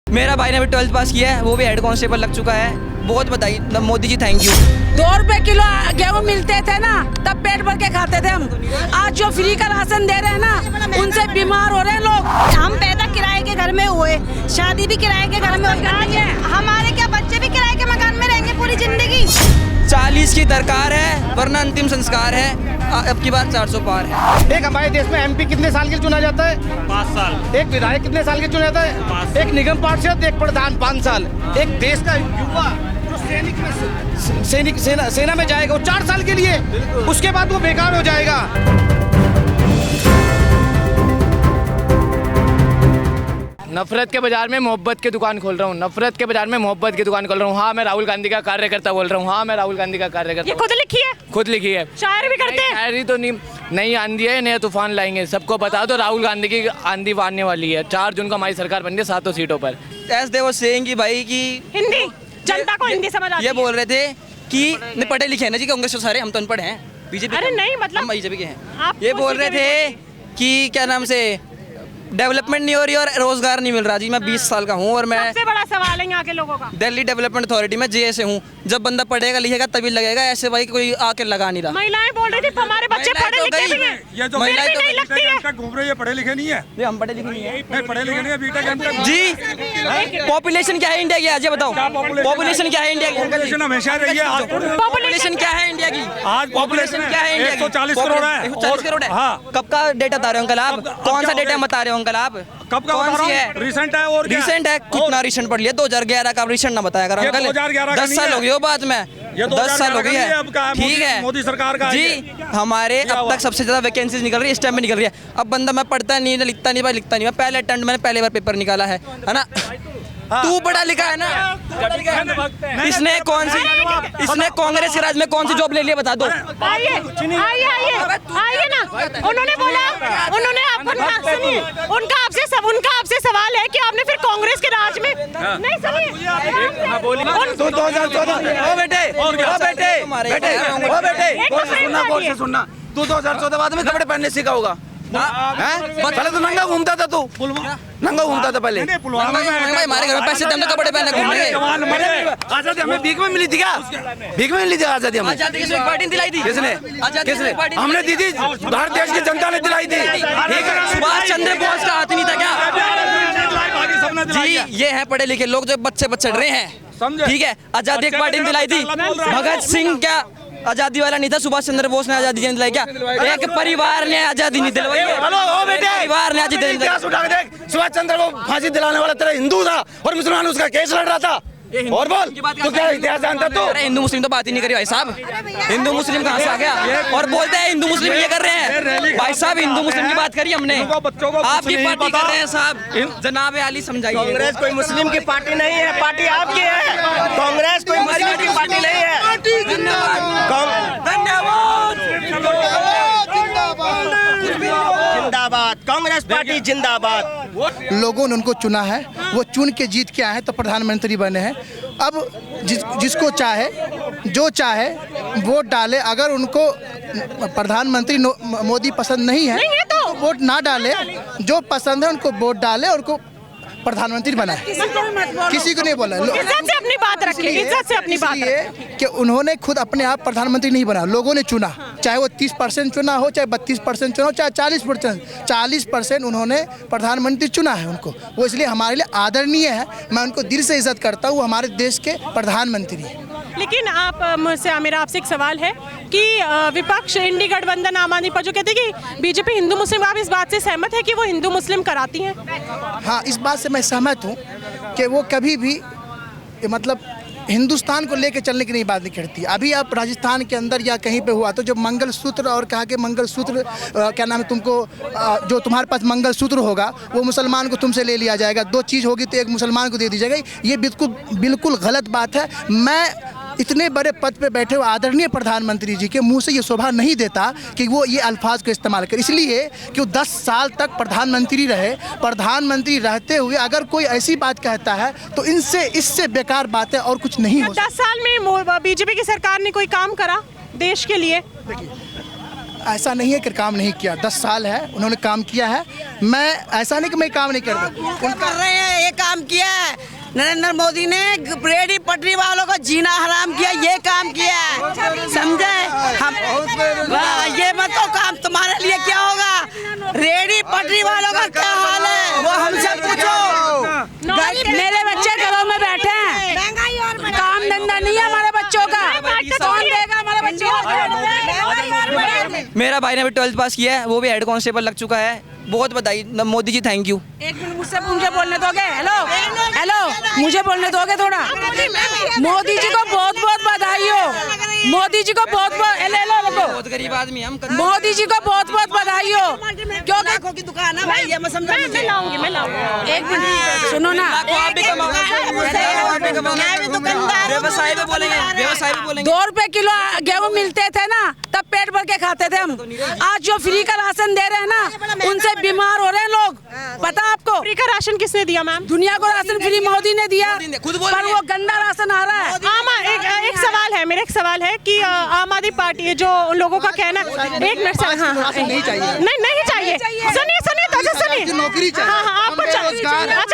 मेरा भाई ने भी 12th पास किया है, वो भी हेड कांस्टेबल लग चुका है। बहुत बधाई मोदी जी, थैंक यू। 2 रुपए किलो गेहूँ मिलते थे ना, तब पेट भर के खाते थे हम। आज जो फ्री का राशन दे रहे हैं ना, उनसे बीमार हो रहे हैं लोग। हम पैदा किराए के घर में हुए, शादी भी किराए के घर में हुई, हमारे क्या बच्चे भी किराए के मकान में रहेंगे पूरी जिंदगी। 40 की दरकार है, वरना अंतिम संस्कार है। अब की बार 400 पार है। एक हमारे देश में एमपी कितने साल के लिए चुना जाता है? 5 साल। एक विधायक कितने साल के चुना जाता है? एक निगम पार्षद, एक प्रधान 5 साल। एक देश का युवा जो सेना में जाएगा वो 4 साल के लिए, उसके बाद वो बेकार हो जाएगा। नफरत के बाजार में मोहब्बत की दुकान खोल रहा हूँ, नफरत के बाजार में मोहब्बत की दुकान खोल रहा हूँ। हाँ, मैं राहुल गांधी का कार्यकर्ता बोल रहा हूँ। हाँ, मैं राहुल गांधी का कार्यकर्ता। ये खुद लिखी है? खुद लिखी है। शायर भी करते हैं? शायरी तो नहीं आंधी है, नया तूफान लाएंगे। सबको बता दो राहुल गांधी की आंधी आने वाली है। 4 जून को हमारी सरकार बन रही है 7 सीटों पर। एस दे वो सेइंग की भाई की हिंदी जनता को हिंदी समझ आती है। ये बोल रहे थे कि पढ़े लिखे हैं ना जी, कांग्रेस के सारे, हम तो अनपढ़ हैं। बीजेपी अरे नहीं, मतलब हम बीजेपी के हैं। आप ये बोल रहे थे कि क्या नाम से डेवलपमेंट नहीं हो रही और रोजगार नहीं मिल रहा जी। मैं 20 साल का हूँ और मैं सबसे बड़ा सवाल है यहाँ के लोगों का। दिल्ली डेवलपमेंट अथॉरिटी में जे से हूँ। जब बंदा पढ़ेगा लिखेगा तभी लगेगा, ऐसे भाई कोई आके लगा नहीं रहा। महिलाएं बोल रही थी हमारे बच्चे पढ़े लिखे भी हैं। ये जो महिलाएं तो नहीं लगती है। घूम रहे, ये पढ़े लिखे नहीं है। ये हम पढ़े लिखे नहीं है। नहीं पढ़े लिखे नहीं है, बीटेक एमटेक जी। पॉपुलेशन क्या है इंडिया की? आज ये बताओ, पॉपुलेशन क्या है इंडिया की? पॉपुलेशन हमेशा रही है। आज पॉपुलेशन क्या है इंडिया की? आज पॉपुलेशन क्या है इंडिया की? 140 करोड़ है। 140 करोड़ है। हाँ। कब का डेटा बता रहे हो अंकल आप? कौन सा डेटा बता रहे हो अंकल आप? कब का कौन बता सी रहा है? हूँ? रिसेंट है और क्या? रिसेंट है? कितना रिसेंट पढ़ लिया? 2011 का रिसेंट ना बताया करो ये अंकल। 2011 का 10 नहीं साल है। हो गए हो बाद में। ये 10 साल हो गई है। अब का ठीक है, मोदी सरकार का जी। हमारे अब तक सबसे ज्यादा वैकेंसीज निकल रही है, इस टाइम में निकल रही है। अब बंदा मैं पढ़ता नहीं, लिखता नहीं, मैं पहले अटेम्प्ट मैंने पहले बार पेपर निकाला है ना। तू पढ़ा लिखा है ना? इसने कौन सी, इसने कांग्रेस के राज में कौन सी जॉब ले लिया बता दो। आइए आइए ना। उन्होंने बोला, उनका आपसे सवाल है कि आपने फिर कांग्रेस के राज में नहीं सुनिए। 2014 सुनना, तू 2014 बाद में कपड़े पहनने सीखा होगा। पहले तो नंगा घूमता था, तू नंगा घूमता था पहले। हमारे घर में पैसे थे, कपड़े पहने घूम रहे हैं। आजादी हमें भीख में मिली थी क्या? भीख में मिली थी आजादी हमें? आजादी किसने पार्टी दिलाई थी? किसने? हमने दी थी, भारत देश की जनता ने दिलाई थी। सुभाष चंद्र बोस का हाथ नहीं था क्या? जी, ये है पढ़े लिखे लोग जो बच्चे चढ़ रहे हैं। ठीक है, आजादी एक पार्टी ने दिलाई थी। भगत सिंह क्या आजादी वाला नहीं था? सुभाष चंद्र बोस ने आजादी नहीं दिलाई क्या? एक परिवार ने आजादी नहीं दिलवाई। परिवार ने आजादी दिलाई। सुभाष चंद्र को फांसी दिलाने वाला तेरा हिंदू था और मुसलमान उसका केस लड़ रहा था। और बोल, तू क्या इतिहास जानता तू? अरे हिंदू मुस्लिम तो बात ही नहीं करी भाई साहब। हिंदू मुस्लिम कहाँ से आ गया? और बोलते हैं हिंदू मुस्लिम ये कर रहे हैं। भाई साहब हिंदू मुस्लिम की बात करी हमने, आपकी पार्टी कर रहे हैं साहब। जनाब आली समझाइए। कांग्रेस कोई मुस्लिम की पार्टी नहीं है, पार्टी आपकी है। कांग्रेस कोई मुस्लिम की पार्टी नहीं है। जिंदाबाद, कांग्रेस पार्टी जिंदाबाद। लोगों ने उनको चुना है, वो चुन के जीत के आए हैं तो प्रधानमंत्री बने हैं। अब जिसको चाहे जो चाहे वोट डाले। अगर उनको प्रधानमंत्री मोदी पसंद नहीं है तो वोट ना डाले, जो पसंद है उनको वोट डाले और उनको प्रधानमंत्री बनाए। किसी को नहीं बोला। इज्जत से अपनी बात रखिए, इज्जत से अपनी बात रखिए। कि उन्होंने खुद अपने आप प्रधानमंत्री नहीं बना, लोगों ने चुना। चाहे वो 30% चुना हो, चाहे 32% चुना हो, चाहे 40% उन्होंने प्रधानमंत्री चुना है उनको। वो इसलिए हमारे लिए आदरणीय है। मैं उनको दिल से इज्जत करता हूँ, हमारे देश के प्रधानमंत्री हैं। लेकिन मेरा आपसे एक सवाल है कि विपक्ष इंडी गठबंधन आम आदमी पार्टी जो कहते हैं कि बीजेपी हिंदू मुस्लिम, आप इस बात से सहमत है कि वो हिंदू मुस्लिम कराती हैं? हाँ, इस बात से मैं सहमत हूँ कि वो कभी भी मतलब हिंदुस्तान को लेकर चलने की नहीं बात नहीं करती। अभी आप राजस्थान के अंदर या कहीं पे हुआ तो जो मंगलसूत्र और कहा कि मंगलसूत्र क्या नाम है, तुमको जो तुम्हारे पास मंगलसूत्र होगा वो मुसलमान को तुमसे ले लिया जाएगा। 2 चीज़ होगी तो एक मुसलमान को दे दी जाएगी। ये बिल्कुल गलत बात है। मैं इतने बड़े पद पे बैठे हुए आदरणीय प्रधानमंत्री जी के मुंह से ये शोभा नहीं देता कि वो ये अल्फाज को इस्तेमाल करे। इसलिए कि वो 10 साल तक प्रधानमंत्री रहे। प्रधानमंत्री रहते हुए अगर कोई ऐसी बात कहता है तो इससे बेकार बात है और कुछ नहीं हो। 10 साल में बीजेपी की सरकार ने कोई काम करा देश के लिए? देखिए, ऐसा नहीं है कि काम नहीं किया। 10 साल है, उन्होंने काम किया है। मैं ऐसा नहीं कि मैं काम नहीं कर रहा। कर रहे हैं, एक काम किया है। नरेंद्र मोदी ने रेहड़ी पटरी वालों को जीना हराम किया, ये काम किया है, समझे? हम ये मत तो काम तुम्हारे लिए क्या होगा? रेहड़ी पटरी वालों का क्या हाल है वो हमसे पूछो। मेरे बच्चे घरों में बैठे हैं, काम धंधा नहीं है हमारे बच्चों का, कौन देगा हमारे बच्चों को? मेरा भाई ने भी 12th पास किया है, वो भी हेड कांस्टेबल लग चुका है। बहुत बधाई मोदी जी, थैंक यू। एक मिनट मुझे बोलने दोगे? हेलो हेलो, मुझे बोलने दोगे थोड़ा? मोदी जी को बहुत बहुत बधाई हो, मोदी जी को बहुत बहुत, बहुत गरीब आदमी हम। मोदी जी को बहुत बहुत बधाई हो, क्योंकि की दुकान है भाई, ये मैं समझा। मैं लाऊंगी। एक मिनट सुनो ना, आप भी कमाओ, व्यवसाय भी बोलेंगे, व्यवसाय भी बोलेंगे। 2 रुपए किलो गेहूँ मिलते थे ना, तब पेट भर के खाते थे हम। आज जो फ्री का राशन दे रहे हैं ना, उनसे बीमार हो रहे हैं लोग, पता आपको? फ्री का राशन किसने दिया मैम? दुनिया को राशन फ्री मोदी ने दिया, खुद बोल पर वो गंदा राशन आ रहा है। एक सवाल है, मेरा एक सवाल है कि आम आदमी पार्टी जो लोगों का कहना, एक मिनट सर, हाँ नहीं चाहिए, नहीं चाहिए, सुनिए तो सुनिए, नौकरी चाहिए, हाँ आपको अच्छा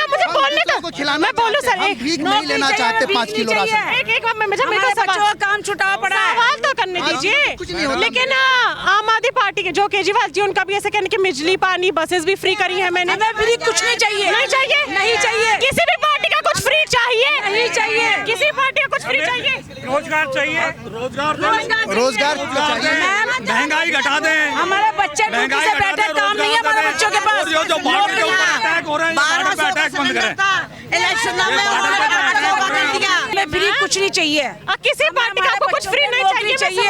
मुझे बोलने दो, मैं बोलूँ सर, एक नहीं लेना चाहते 5 किलो राशन। एक मुझे बच्चों काम छुटा पड़ा है, सवाल तो करने दीजिए। लेकिन आम आदमी पार्टी के जो केजरीवाल जी, उनका भी ऐसा कहना कि बिजली पानी बसेस भी फ्री करी है मैंने। फ्री कुछ नहीं चाहिए, नहीं चाहिए, नहीं चाहिए, किसी भी पार्टी का कुछ फ्री चाहिए नहीं चाहिए, किसी पार्टी का कुछ फ्री चाहिए, रोजगार चाहिए, रोजगार चाहिए, महंगाई घटा दें। हमारे बच्चे ड्यूटी से बैठे, काम नहीं है हमारे बच्चों के पास। जो बॉर्डर के ऊपर अटैक हो रहे हैं, बॉर्डर पे अटैक बंद करें। इलेक्शन में फ्री कुछ नहीं चाहिए, किसी पार्टी का आपको कुछ फ्री नहीं चाहिए।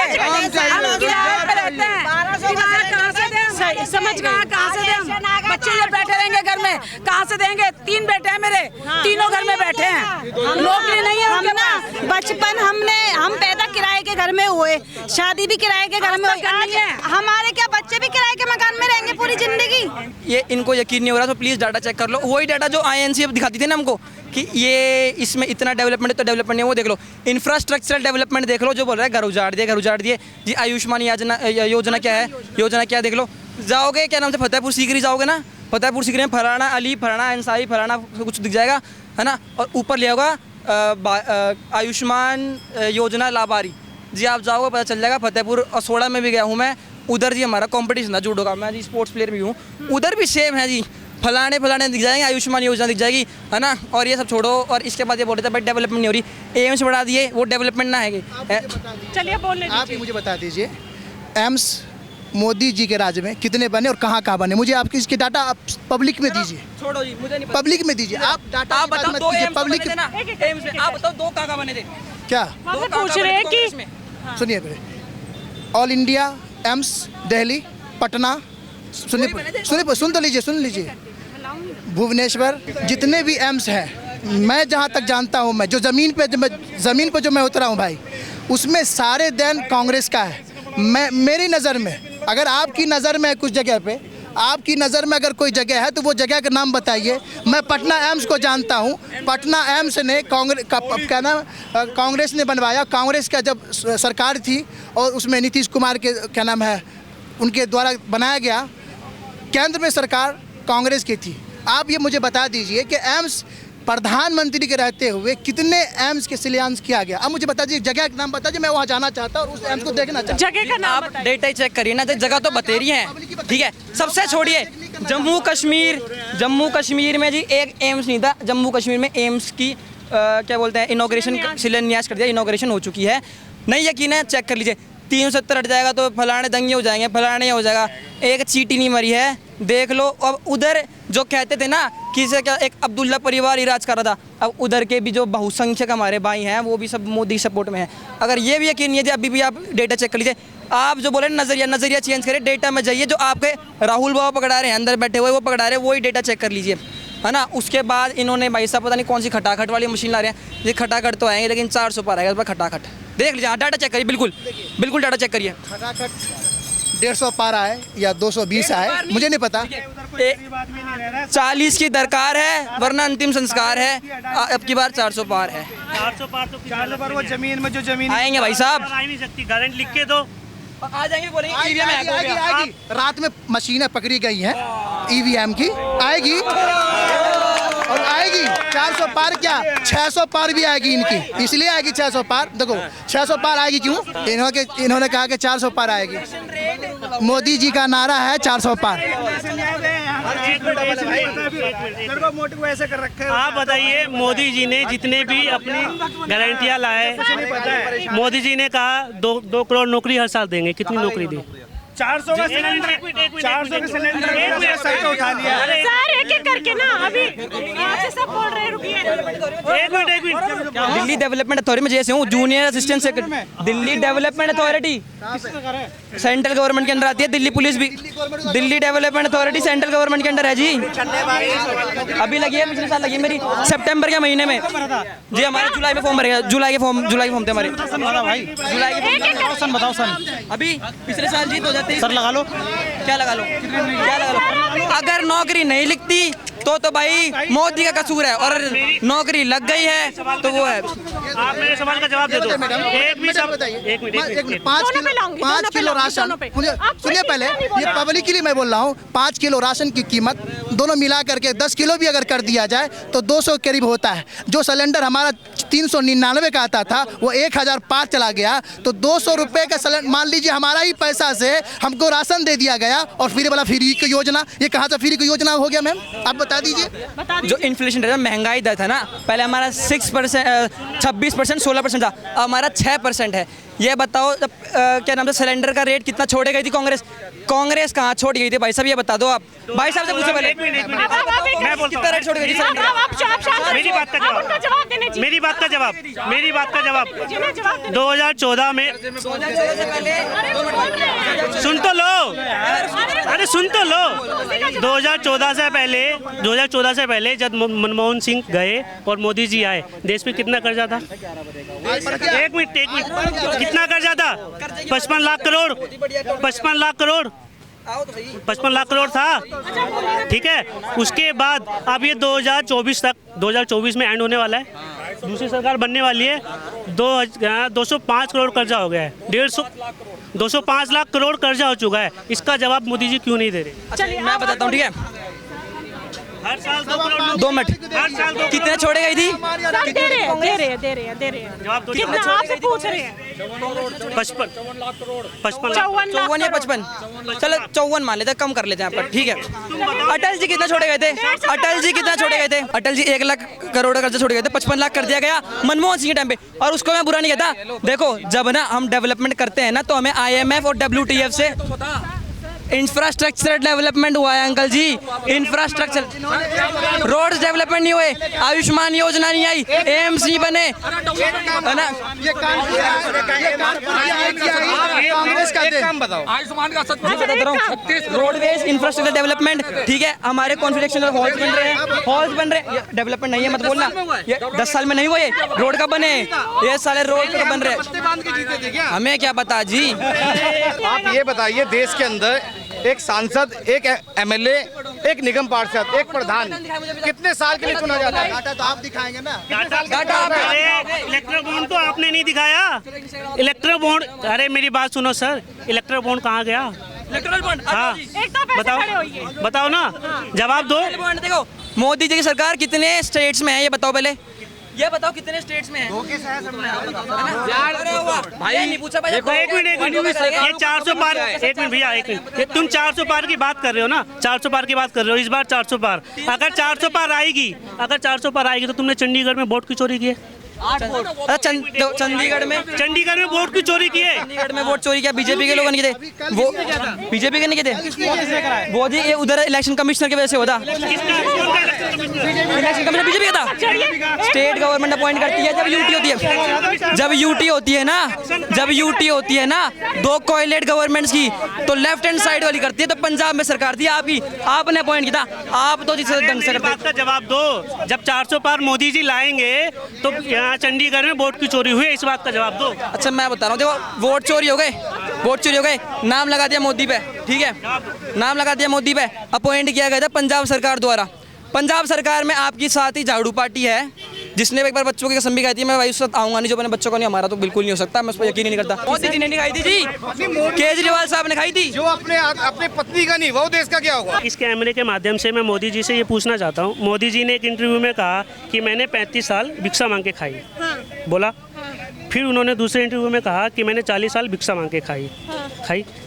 हम किराए पे रहते हैं, किराया कहाँ से दें? समझ गए, कहाँ से दें? बच्चे जो बैठे रहेंगे घर में, कहाँ से देंगे? 3 बेटे हैं मेरे, तीनों घर में बैठे हैं, नौकरी नहीं है उनके पास। बचपन हम पैदा किराए के घर में हुए, शादी भी किराए के घर में हुई। आज हमारे क्या बच्चे भी किराए के मकान में रहेंगे पूरी जिंदगी? ये इनको यकीन नहीं हो रहा तो प्लीज़ डाटा चेक कर लो। वही डाटा जो INC दिखाती थी ना हमको कि ये इसमें इतना डेवलपमेंट है, तो डेवलपमेंट नहीं है, वो देख लो। इंफ्रास्ट्रक्चरल डेवलपमेंट देख लो, जो बोल रहा है घर उजाड़ दिए जी। आयुष्मान योजना क्या है, योजना क्या देख लो। जाओगे क्या नाम से, फतेहपुर सीकरी जाओगे ना, फतेहपुर सीकरी में फलाना अली, फलाना अंसारी, फलाना कुछ दिख जाएगा, है ना। और ऊपर लिया होगा आयुष्मान योजना लाभारी जी। आप जाओगे पता चल जाएगा। फतेहपुर असोड़ा में भी गया हूँ मैं, उधर जी हमारा कंपटीशन था जूडो का, मैं जी स्पोर्ट्स प्लेयर भी हूँ, उधर भी सेम है जी। फलाने दिख जाएंगे, आयुष्मान योजना दिख जाएगी, है ना। और ये सब छोड़ो, और इसके बाद ये बोल रहे थे भाई डेवलपमेंट नहीं हो रही, एम्स बढ़ा दिए, वो डेवलपमेंट ना है। चलिए बोलने आप ही मुझे बता दीजिए, एम्स मोदी जी के राज में कितने बने और कहाँ बने? मुझे आपकी इसके डाटा आप पब्लिक में दीजिए, छोड़ो जी, मुझे नहीं पता। पब्लिक में दीजिए आप डाटा। आप बताओ, 2 एम्स पब्लिक बने थे ना, एम्स में आप बताओ 2 कहाँ बने थे? क्या पूछ रहे हैं कि सुनिए मेरे, ऑल इंडिया एम्स दिल्ली, पटना, सुन तो लीजिए, सुन लीजिए, भुवनेश्वर, जितने भी एम्स हैं, मैं जहाँ तक जानता हूँ, मैं जो ज़मीन पे जो मैं उतरा हूँ भाई, उसमें सारे देन कांग्रेस का है। मेरी नज़र में, अगर आपकी नज़र में कुछ जगह पे, आपकी नज़र में अगर कोई जगह है तो वो जगह का नाम बताइए। मैं पटना एम्स को जानता हूँ, पटना एम्स ने कांग्रेस ने बनवाया। कांग्रेस का जब सरकार थी और उसमें नीतीश कुमार के क्या नाम है, उनके द्वारा बनाया गया। केंद्र में सरकार कांग्रेस की थी। आप ये मुझे बता दीजिए कि एम्स प्रधानमंत्री के रहते हुए कितने एम्स के शिलान्यास किया गया? अब मुझे बता दीजिए, जगह का नाम बता दीजिए, मैं वहाँ जाना चाहता हूँ और उस एम्स को देखना चाहता हूँ। जगह का नाम आप डेटा ही चेक करिए ना, जगह तो बतेरी है, ठीक है। सबसे छोड़िए, जम्मू कश्मीर में जी एक एम्स नहीं था। जम्मू कश्मीर में एम्स की क्या बोलते हैं, इनॉग्रेशन, शिलान्यास कर दिया, इनॉग्रेशन हो चुकी है। नहीं यकीन है, चेक कर लीजिए। 370 हट जाएगा तो फलाने दंगे हो जाएंगे, फलाने हो जाएगा। एक चीटी नहीं मरी है, देख लो। अब उधर जो कहते थे ना कि से क्या एक अब्दुल्ला परिवार ही राज कर रहा था, अब उधर के भी जो बहुसंख्यक हमारे भाई हैं वो भी सब मोदी सपोर्ट में हैं। अगर ये भी यकीन नहीं है, अभी भी आप डेटा चेक कर लीजिए। आप जो बोले नज़रिया चेंज करें, डेटा में जाइए। जो आपके राहुल बाबा पकड़ा रहे हैं अंदर बैठे हुए, वो पकड़ा रहे हैं, वही डेटा चेक कर लीजिए, है ना। उसके बाद इन्होंने भाई साहब पता नहीं कौन सी खटाखट वाली मशीन ला रहे हैं। ये खटाखट तो आएंगे लेकिन 400 पर आएगा खटाखट। देख लीजिए, डाटा चेक करिए, बिल्कुल डाटा चेक करिए। खटाखट 150 पार आए या 220 आए, मुझे नहीं पता। 40 की दरकार है, वरना अंतिम संस्कार है। अब की बार 400 पार है। 400 पार तो 400 पार वो जमीन में, जो जमीन आएंगे भाई साहब, आ नहीं सकती, गारंटी लिख के दो, आ जाएंगे, बोलेंगे आएगी। रात में मशीनें पकड़ी गई हैं EVM की, आएगी और आएगी। 400 पार क्या 600 पार भी आएगी इनकी, इसलिए आएगी 600 पार। देखो 600 पार आएगी क्यों, इन्होंने कहा कि 400 पार आएगी। मोदी जी का नारा है 400 पार। आप बताइए, मोदी जी ने जितने भी अपनी गारंटियां लाए, मोदी जी ने कहा 2 करोड़ नौकरी हर साल देंगे, कितनी नौकरी दी? 400 का सिलेंडर, 400 का सिलेंडर सर उठा लिया। सर एक-एक करके ना अभी आपसे सब बोल रहे हैं, रुकिए। एक मिनट। दिल्ली डेवलपमेंट अथॉरिटी में जैसे हूँ, junior assistant secretary. Delhi development authority central government के अंदर आती है। दिल्ली पुलिस भी Delhi development authority central government के अंदर है जी। अभी लगी है, पिछले साल लगी है मेरी, सितंबर के महीने में जी। हमारे जुलाई में फॉर्म भरेगा, जुलाई के फॉर्म थे हमारे। जुलाई के बताओ सन, अभी पिछले साल जी 2023 सर लगा लो। क्या लगा लो? अगर नौकरी नहीं लिखती तो भाई मोदी का कसूर है, और नौकरी लग गई है तो वो है। आप मेरे सवाल का जवाब दे दो। एक मिनट। 5 किलो राशन, सुनिए पहले, ये पब्लिक के लिए मैं बोल रहा हूँ। 5 किलो राशन की कीमत दोनों मिला करके 10 किलो भी अगर कर दिया जाए तो 200 करीब होता है। जो सिलेंडर हमारा 399 का आता था वो 1005 चला गया, तो 200 रुपये का सिलेंडर, मान लीजिए हमारा ही पैसा से हमको राशन दे दिया गया, और फिर वाला फ्री की योजना, ये कहाँ से फ्री की योजना हो गया मैम, आप बता दीजिए। जो इन्फ्लेशन रेट, महंगाई दर था ना, पहले हमारा 6%, 26%, 16% था, अब हमारा 6% है। ये बताओ क्या नाम था, सिलेंडर का रेट कितना छोड़ गई थी कांग्रेस? कांग्रेस कहाँ छोड़ गई थी भाई साहब, ये बता दो आप। भाई साहब से पूछो पहले, कितना रेट छोड़ गई थी सिलेंडर? मेरी बात का जवाब 2014 में, सुन तो लो, अरे सुन तो लो। 2014 से पहले जब मनमोहन सिंह गए और मोदी जी आए, देश में कितना कर्जा था? एक मिनट, कितना कर्जा था? 55 लाख करोड़, 55 लाख करोड़, 55 लाख करोड़ था, ठीक है। उसके बाद अब ये 2024 तक, 2024 में एंड होने वाला है, दूसरी सरकार बनने वाली है, 205 करोड़ कर्जा हो गया है, 205 लाख करोड़ कर्जा हो चुका है। इसका जवाब मोदी जी क्यों नहीं दे रहे? चलिए मैं बताता हूँ, ठीक है। हर साल 2 करोड़, 2 मिनट, कितने छोड़े गई थी? दे रहे हैं। जवाब दो। कितना आपसे पूछ रहे हैं? 55 लाख, 54 या 55, चलो 54 मान लेते हैं, कम कर लेते हैं आपका, ठीक है। अटल जी कितना छोड़े गए थे? अटल जी 1 लाख करोड़ कर्जा छोड़े गए थे, 55 लाख कर दिया गया मनमोहन सिंह के टाइम पे, और उसको मैं बुरा नहीं कहता। देखो, जब ना हम डेवलपमेंट करते हैं ना, तो हमें IMF और WTF से इंफ्रास्ट्रक्चर डेवलपमेंट हुआ है अंकल जी। इंफ्रास्ट्रक्चर, रोड्स डेवलपमेंट नहीं हुए, आयुष्मान योजना नहीं आई, एम्स नहीं बने, है ना। आयुष्मान का रोडवेज इंफ्रास्ट्रक्चर डेवलपमेंट, ठीक है। हमारे कॉन्फ्रेंशियल हॉल्स बन रहे हैं, डेवलपमेंट नहीं है मत बोलना। ये 10 साल में नहीं हुए, रोड कब बने? ये साले रोड कब बन रहे? हमें क्या पता जी। आप ये बताइए, देश के अंदर एक सांसद, एक MLA, एक निगम पार्षद, एक प्रधान कितने साल के लिए चुना जाता है? डाटा तो आप दिखाएंगे ना। इलेक्ट्रल बॉन्ड तो आपने नहीं दिखाया। इलेक्ट्रल बॉन्ड, अरे मेरी बात सुनो सर, इलेक्ट्रल बॉन्ड कहाँ गया? इलेक्ट्रल बॉन्ड, हाँ बताओ ना, जवाब दो। देखो, मोदी जी की सरकार कितने स्टेट्स में है ये बताओ पहले, ये बताओ कितने स्टेट्स में है? भाई नहीं पूछा भाई। एक मिनट, ये 400 पार, एक मिनट भैया, एक मिनट, तुम 400 पार की बात कर रहे हो ना, 400 पार की बात कर रहे हो, इस बार 400 पार। अगर 400 पार आएगी, तो तुमने चंडीगढ़ में वोट की चोरी की है? चंडीगढ़ में वोट की चोरी की है। चंडीगढ़ में वोट चोरी किया बीजेपी के लोगों ने किए थे, वो बीजेपी के नहीं किए थे वो जी। ये उधर इलेक्शन कमिश्नर की वजह से होता, इलेक्शन कमिश्नर बीजेपी का था। स्टेट गवर्नमेंट अपॉइंट करती है जब यूटी होती है, जब यूटी होती है ना 2 कोएलिट गवर्नमेंट्स की, तो लेफ्ट हैंड साइड वाली करती है। तो पंजाब में सरकार थी आपकी, आपने अपॉइंट किया था, आप तो जिसे ढंग से करते। का जवाब दो, जब 400 पार मोदी जी लाएंगे तो यहाँ चंडीगढ़ में वोट की चोरी हुई, इस बात का जवाब दो। अच्छा मैं बता रहा हूँ, देखो वोट चोरी हो गए, नाम लगा दिया मोदी पे, ठीक है, नाम लगा दिया मोदी पे, अपॉइंट किया गया था पंजाब सरकार द्वारा। पंजाब सरकार में आपकी साथ ही झाड़ू पार्टी है, जिसने एक बार बच्चों की कसम भी खाई थी मैं भाई उसके साथ आऊंगा नहीं, जो अपने बच्चों को नहीं, हमारा तो बिल्कुल नहीं हो सकता, मैं उस पर यकीन ही नहीं करता। मोदी जी ने नहीं खाई थी जी, केजरीवाल साहब ने खाई थी। जो अपने पत्नी का नहीं, वो देश का क्या होगा? इस कैमरे के माध्यम से मैं मोदी जी से ये पूछना चाहता हूँ, मोदी जी ने एक इंटरव्यू में कहा कि मैंने 35 साल भिक्षा मांग के खाई, बोला। फिर उन्होंने दूसरे इंटरव्यू में कहा कि मैंने 40 साल भिक्षा मांग के खाई।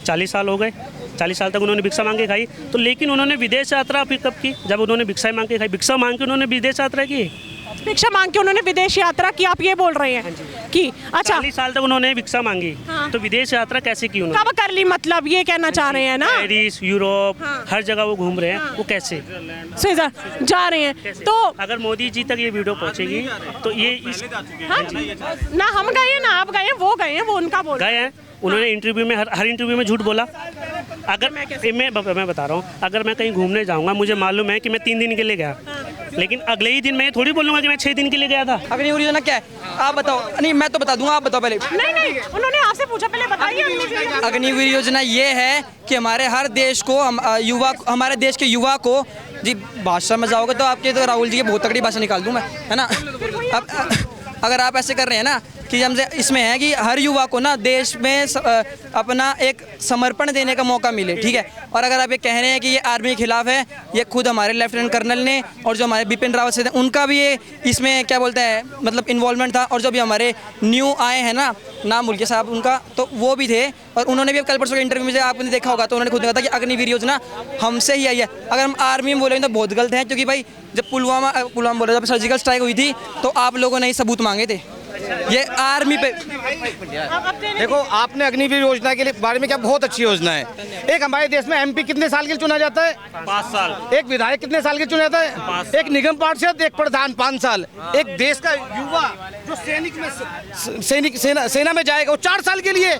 40 साल हो गए, 40 साल तक उन्होंने भिक्षा मांग के खाई। तो लेकिन उन्होंने विदेश यात्रा फिर कब की? जब उन्होंने भिक्षा मांग के खाई, भिक्षा मांग के उन्होंने विदेश यात्रा की। भिक्षा मांग के उन्होंने विदेश यात्रा की, आप ये बोल रहे हैं कि अच्छा 40 साल तक उन्होंने भिक्षा मांगी, तो विदेश यात्रा कैसे की उन्होंने? कब कर ली, मतलब ये कहना चाह रहे हैं ना? पेरिस, यूरोप, हर जगह वो घूम रहे हैं, वो कैसे जा रहे हैं? तो अगर मोदी जी तक ये वीडियो पहुंचेगी तो ये ना हम गए ना आप गए, वो गए, वो उनका बोल गए हैं। उन्होंने इंटरव्यू में हर इंटरव्यू में झूठ बोला। अगर मैं बता रहा हूँ, अगर मैं कहीं घूमने जाऊँगा, मुझे मालूम है कि मैं 3 दिन के लिए गया, लेकिन अगले ही दिन मैं थोड़ी बोलूँगा कि मैं 6 दिन के लिए गया था। अग्निवीर योजना क्या है आप बताओ? नहीं मैं तो बता दूंगा, आप बताओ पहले। नहीं उन्होंने आपसे पूछा, पहले बताइए। अग्निवीर योजना ये है कि हमारे हर देश को हमारे देश के युवा को जी, भाषा में जाओगे तो आपके तो राहुल जी की बहुत तगड़ी भाषा निकाल दूं मैं, है ना? अब अगर आप ऐसे कर रहे हैं ना कि हमसे इसमें है कि हर युवा को ना देश में अपना एक समर्पण देने का मौका मिले, ठीक है। और अगर आप ये कह रहे हैं कि ये आर्मी के खिलाफ है, ये खुद हमारे लेफ्टिनेंट कर्नल ने और जो हमारे बिपिन रावत से थे उनका भी ये इसमें क्या बोलते हैं मतलब इन्वॉल्वमेंट था, और जो भी हमारे न्यू आए हैं ना, नाम भूल के साहब उनका, तो वो भी थे। और उन्होंने भी कल परसों के इंटरव्यू में आपने देखा होगा तो उन्होंने खुद कहा था कि अग्निवीर योजना हमसे ही आई है। अगर हम आर्मी में बोलेंगे तो बहुत गलत है, क्योंकि भाई जब पुलवामा बोले जब सर्जिकल स्ट्राइक हुई थी तो आप लोगों ने ही सबूत मांगे थे, ये आर्मी पे। देखो आपने अग्निवीर योजना के लिए बारे में क्या बहुत अच्छी योजना है। एक हमारे देश में एमपी कितने साल के लिए चुना जाता है? 5 साल। एक विधायक कितने साल के चुना जाता है? एक निगम पार्षद, एक प्रधान 5 साल। एक देश का युवा जो सेना में जाएगा वो 4 साल के लिए,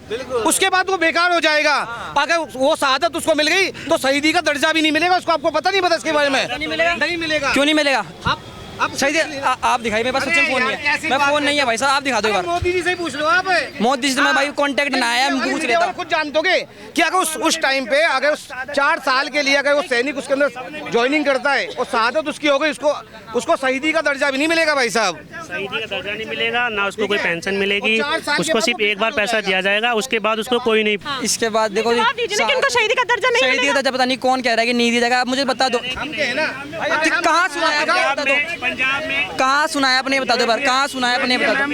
उसके बाद वो बेकार हो जाएगा। अगर वो शहादत उसको मिल गई तो शहीदी का दर्जा भी नहीं मिलेगा उसको। आपको पता नहीं पता इसके बारे में? नहीं मिलेगा। क्यों नहीं मिलेगा? आप सही आप दिखाइए, मेरे पास सच में फोन नहीं है, मैं फोन नहीं है भाई साहब, आप दिखा दो एक बार। मोदी जी से पूछ लो आप। मोदी जी से मैं भाई कांटेक्ट ना आया, मैं पूछ लेता हूं। खुद जान दोगे कि अगर उस टाइम पे अगर 4 साल के लिए अगर वो सैनिक उसके अंदर ज्वाइनिंग करता है और शहादत उसकी हो गई, उसको शहीदी का दर्जा भी नहीं मिलेगा भाई साहब। शहीदी का दर्जा नहीं मिलेगा, ना उसको कोई पेंशन मिलेगी, उसको सिर्फ एक बार पैसा दिया जाएगा, उसके बाद उसको कोई नहीं। इसके बाद देखो शहीदी का दर्जा नहीं शहीदी का दर्जा पता नहीं कौन कह रहा है कि नहीं दिया जाएगा, आप मुझे बता दो। कहाँ सुनाया पंजाब में कहाँ सुनाया आपने बता दो बार, कहाँ सुनाया आपने बता दो।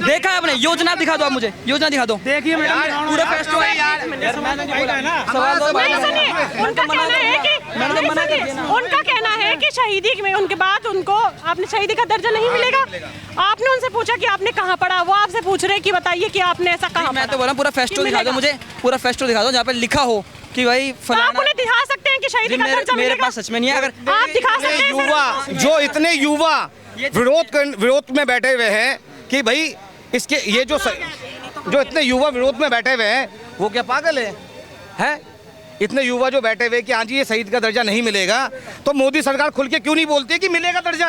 देखा है आपने? योजना दिखा दो, आप मुझे योजना दिखा दो। देखिए मैडम पूरा फेस्टिवल उनका कहना है कि शहीदी में उनके बाद उनको आपने शहीदी का दर्जा नहीं मिलेगा। आपने उनसे पूछा कि आपने कहाँ पढ़ा, वो आपसे पूछ रहे कि बताइए कि आपने ऐसा कहा। मैं तो बोला पूरा फेस्टिवल दिखा दो मुझे, पूरा फेस्टिवल दिखा दो जहाँ पे लिखा हो कि भाई आप उन्हें दिखा सकते हैं कि शहीदी का दर्जा मेरे पास सच में नहीं है। अगर आप दिखा सकते हैं युवा जो इतने युवा विरोध में बैठे हुए हैं कि भाई इसके ये जो इतने युवा विरोध में बैठे हुए हैं वो क्या पागल है? इतने युवा जो बैठे हुए कि हाँ जी ये शहीद का दर्जा नहीं मिलेगा, तो मोदी सरकार खुल के क्यों नहीं बोलती है कि मिलेगा दर्जा?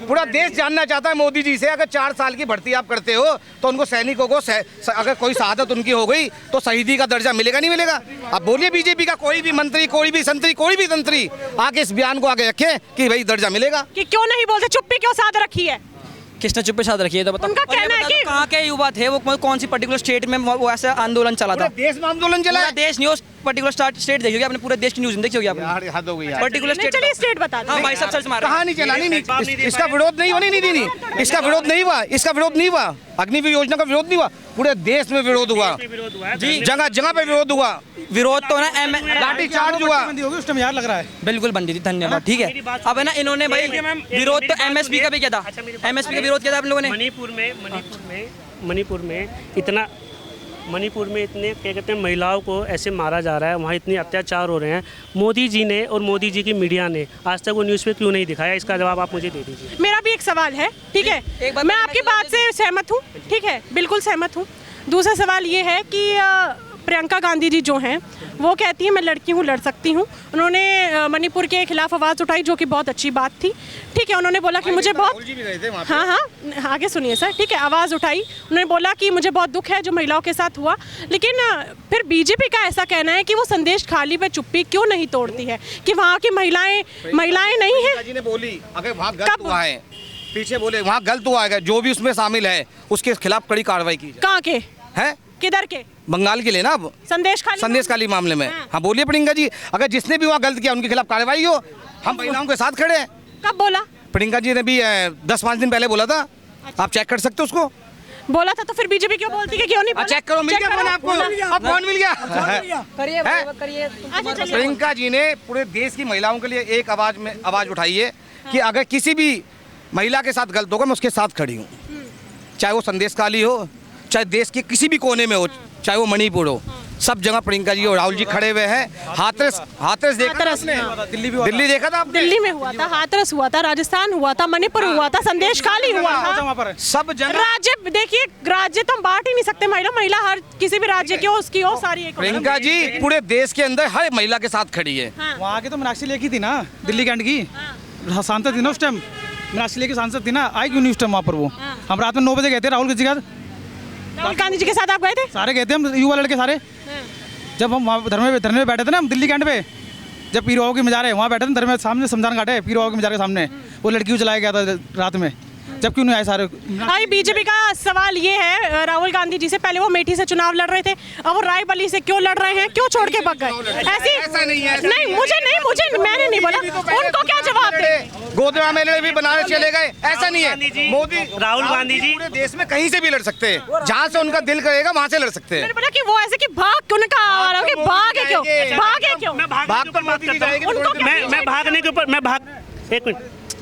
पूरा देश जानना चाहता है मोदी जी से। अगर 4 साल की भर्ती आप करते हो तो उनको सैनिकों को अगर कोई शहादत उनकी हो गई तो शहीदी का दर्जा मिलेगा नहीं मिलेगा? अब बोलिए बीजेपी का कोई भी मंत्री, कोई भी तंत्री आके इस बयान को आगे रखे कि भाई दर्जा मिलेगा। कि क्यों नहीं बोलते, चुप्पी क्यों साध रखी है? किसने चुप्पे साध रखी है तो बताओ। उनका कहना है कि कहाँ के युवा थे, वो कौन सी पर्टिकुलर स्टेट में वो ऐसा आंदोलन चला था? देश में आंदोलन चला है। देश न्यूज पर्टिकुलर स्टेट देखियोगे आपने, पूरे देश की न्यूज देखी होगी आपने। पर्टिकुलर स्टेट, चलिए स्टेट बता दो। हाँ भाई सब सर्च मार कहाँ नहीं चला, नहीं इसका विरोध नहीं होने नहीं दी, इसका विरोध नहीं हुआ, अग्निवीर योजना का विरोध नहीं हुआ, पूरे देश में विरोध हुआ जी, जगह जगह पे विरोध हुआ। विरोध तो ना लाठी चार्ज हुआ, उस टाइम यार लग रहा है बिल्कुल बंदी थी। धन्यवाद, ठीक है। अब है ना इन्होंने भाई विरोध तो एमएसपी का भी किया था, एमएसपी का विरोध किया था आप लोगों ने। मणिपुर में इतने क्या कहते हैं महिलाओं को ऐसे मारा जा रहा है, वहाँ इतने अत्याचार हो रहे हैं। मोदी जी ने और मोदी जी की मीडिया ने आज तक वो न्यूज़ पे क्यों नहीं दिखाया? इसका जवाब आप मुझे दे दीजिए। मेरा भी एक सवाल है, ठीक है, मैं आपकी बात से सहमत हूँ, ठीक है, बिल्कुल सहमत हूँ। दूसरा सवाल ये है कि प्रियंका गांधी जी जो हैं वो कहती हैं मैं लड़की हूँ, लड़ सकती हूँ। उन्होंने मणिपुर के खिलाफ आवाज़ उठाई, जो कि बहुत अच्छी बात थी, ठीक है। उन्होंने बोला कि मुझे बहुत हाँ आगे सुनिए सर, ठीक है, आवाज़ उठाई। उन्होंने बोला कि मुझे बहुत दुख है जो महिलाओं के साथ हुआ, लेकिन फिर बीजेपी का ऐसा कहना है कि वो संदेश खाली पे चुप्पी क्यों नहीं तोड़ती है कि वहाँ की महिलाएं नहीं हैं। पीछे बोले वहाँ गलत हुआ है, जो भी उसमें शामिल है उसके खिलाफ कड़ी कार्रवाई की जाए। कहाँ के है किधर के? बंगाल के लिए ना, अब संदेश खाली मामले में। हाँ बोलिए प्रियंका जी, अगर जिसने भी वहाँ गलत किया उनके खिलाफ कार्रवाई हो। हम महिलाओं के साथ खड़े हैं। कब बोला? प्रियंका जी ने भी 10-5 दिन पहले बोला था। आप चेक कर सकते हो उसको। बोला था तो फिर बीजेपी क्यों बोलती है? क्यों नहीं बोला? चेक करो, मिल गया फोन आपको। अब फोन मिल गया। प्रियंका जी ने पूरे देश की महिलाओं के लिए एक आवाज उठाई है कि अगर किसी भी महिला के साथ गलत होगा मैं उसके साथ खड़ी हूँ, चाहे वो संदेश खाली हो, चाहे देश के किसी भी कोने में हो, चाहे वो मणिपुर हो, सब जगह प्रियंका जी और राहुल जी खड़े हुए हैं। हाथरस देखा था आपने? दिल्ली देखा था आपने? दिल्ली में हुआ था, हाथरस हुआ था, राजस्थान हुआ था, मणिपुर हुआ था, संदेश खाली हुआ था। सब जगह राज्य देखिए, राज्य तो हम बांट ही नहीं सकते। महिला हर किसी भी राज्य की हो, उसकी हो, सारी एक। प्रियंका जी पूरे देश के अंदर हर महिला के साथ खड़ी है। वहाँ की तो मीनाक्षी लेखी थी ना, दिल्ली कैंट की सांसद थी ना उस टाइम, मीनाक्षी लेखी सांसद थी ना, आई क्यों नहीं उस टाइम वहाँ पर वो? हम रात में 9 बजे गए थे राहुल गांधी जी के साथ। आप गए थे? सारे गए थे हम, युवा लड़के सारे। जब हम वहाँ धरने में बैठे थे ना, हम दिल्ली कैंट पे, जब पीर बाबू की मज़ार वहाँ बैठे थे धरने सामने, शमशान घाट है पीर बाबू की मज़ार के सामने, वो लड़की को चलाया गया था रात में। जब क्यों नहीं आए सारे? भाई बीजेपी का सवाल ये है राहुल गांधी जी से, पहले वो मेठी से चुनाव लड़ रहे थे, अब वो रायबली से क्यों लड़ रहे हैं? क्यों छोड़ के भाग गए? ऐसा नहीं, मुझे मैंने नहीं बोला, उनको क्या जवाब दे? गोदरा मेले भी बनाने चले गए, ऐसा नहीं है। मोदी राहुल गांधी जी पूरे देश में कहीं से भी लड़ सकते हैं, जहाँ से उनका दिल करेगा वहाँ से लड़ सकते हैं। मैंने बोला कि वो ऐसे कि भाग क्यों? भागे क्यों?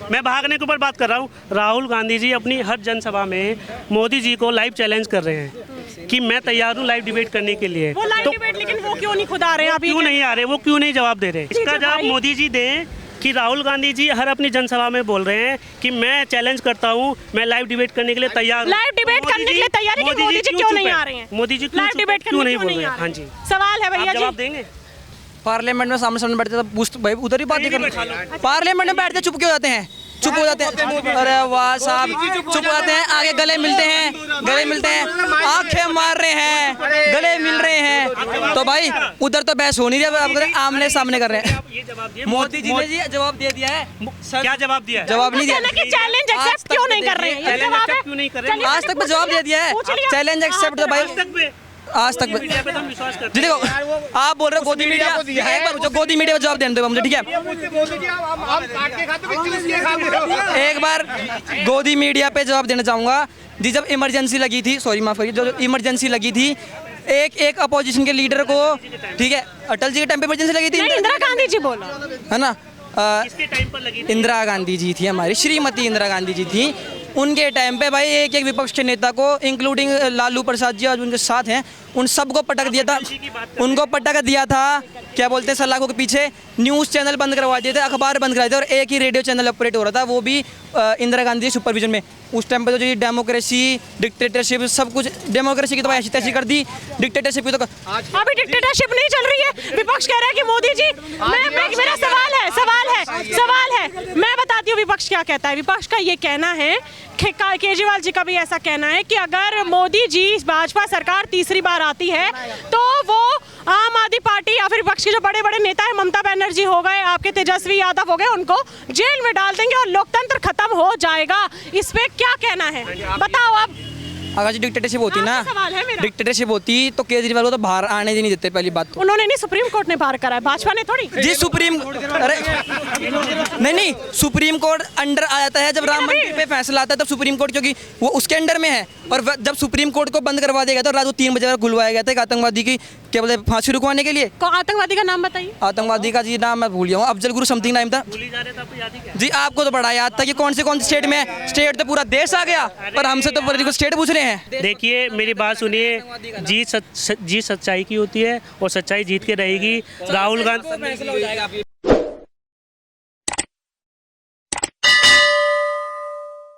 मैं भागने के ऊपर बात कर रहा हूँ। राहुल गांधी जी अपनी हर जनसभा में मोदी जी को लाइव चैलेंज कर रहे हैं कि मैं तैयार हूँ लाइव डिबेट करने के लिए। वो लाइव डिबेट, लेकिन वो क्यों नहीं खुद आ रहे हैं? क्यों नहीं आ रहे? वो क्यों नहीं जवाब दे रहे? इसका जवाब मोदी जी दें कि राहुल गांधी जी हर अपनी जनसभा में बोल रहे हैं कि मैं चैलेंज करता हूँ, मैं लाइव डिबेट करने के लिए तैयार हूँ। लाइव डिबेट करने के लिए तैयार है कि मोदी जी क्यों नहीं आ रहे हैं? मोदी जी लाइव डिबेट क्यों नहीं बोल रहे? हाँ जी, सवाल है भैया जी। जवाब देंगे? पार्लियामेंट में सामने बैठते तो पूछ भाई उधर ही बातें कर। पार्लियामेंट में बैठते चुप क्यों जाते हैं? चुप हो जाते हैं। अरे वाह साहब, चुप हो जाते हैं, आगे गले मिलते हैं, आंखें मार रहे हैं, गले मिल रहे हैं। तो भाई उधर तो बहस हो नहीं रही, अब आमने सामने कर रहे हैं। मोदी जी ने जी जवाब दे दिया है। क्या जवाब दिया? जवाब नहीं दिया। चैलेंज एक्सेप्ट क्यों नहीं कर रहे हैं? आज तक जवाब दे दिया है। चैलेंज एक्सेप्ट तो भाई आज तक जी देखो, आप बोल रहे हो गोदी मीडिया, एक बार जो गोदी मीडिया पे जवाब देने दो मुझे, ठीक है? एक बार गोदी मीडिया पे जवाब देना चाहूँगा जी। जब इमरजेंसी लगी थी, सॉरी माफ करिए, जो इमरजेंसी लगी थी एक अपोजिशन के लीडर को, ठीक है, अटल जी के टाइम पे इमरजेंसी लगी थी, इंदिरा गांधी जी बोला है ना, इंदिरा गांधी जी थी हमारी, श्रीमती इंदिरा गांधी जी थी। उनके टाइम पे भाई एक विपक्ष के नेता को, इंक्लूडिंग लालू प्रसाद जी और उनके साथ हैं, उन सबको पटक दिया था। उनको पटक दिया था, क्या बोलते हैं, सलाखों के पीछे न्यूज़ चैनल बंद करवा दिए थे, अखबार बंद करवा दिए थे, और एक ही रेडियो चैनल ऑपरेट हो रहा था, वो भी इंदिरा गांधी सुपरविजन में। उस टाइम पे तो जो डेमोक्रेसी, डिक्टेटरशिप, सब कुछ, डेमोक्रेसी की तो ऐसी तैसी कर दी, डिक्टेटरशिप की तो अभी डिक्टेटरशिप नहीं चल रही है। विपक्ष कह रहा है कि मोदी जी, मेरा सवाल है, मैं बताती हूँ विपक्ष क्या कहता है। विपक्ष का ये कहना है, केजरीवाल जी का भी ऐसा कहना है कि अगर मोदी जी, भाजपा सरकार तीसरी बार आती है तो वो आम आदमी पार्टी या फिर विपक्ष के जो बड़े बड़े नेता है, ममता बनर्जी हो गए, आपके तेजस्वी यादव हो गए, उनको जेल में डाल देंगे और लोकतंत्र खत्म हो जाएगा। इस पे क्या कहना है बताओ आप? अगर जो डिक्टेटरशिप होती ना, डिक्टेटरशिप होती तो केजरीवाल को तो बाहर आने ही नहीं देते। पहली बात तो उन्होंने नहीं, सुप्रीम कोर्ट ने बाहर करा है, भाजपा ने थोड़ी जी। अरे नहीं, सुप्रीम कोर्ट अंडर आ जाता है जब राम मंदिर पे फैसला आता है, तब सुप्रीम कोर्ट, क्योंकि वो उसके अंडर में है। और जब सुप्रीम कोर्ट को बंद करवा दिया गया था, रात को 3 बजे खुलवाया गया था एक आतंकवादी की, क्या बोलते, फांसी रुकवाने के लिए। आतंकवादी का नाम बताइए। आतंकवादी का जी नाम मैं भूल गया हूँ, अफजल गुरु समथिंग नाम था जी। आपको तो बड़ा याद था कि कौन से स्टेट में है। स्टेट तो पूरा देश आ गया, पर हमसे तो स्टेट पूछ रहे हैं। देखिए मेरी बात सुनिए, जीत सच्चाई की होती है और सच्चाई जीत के रहेगी। राहुल गांधी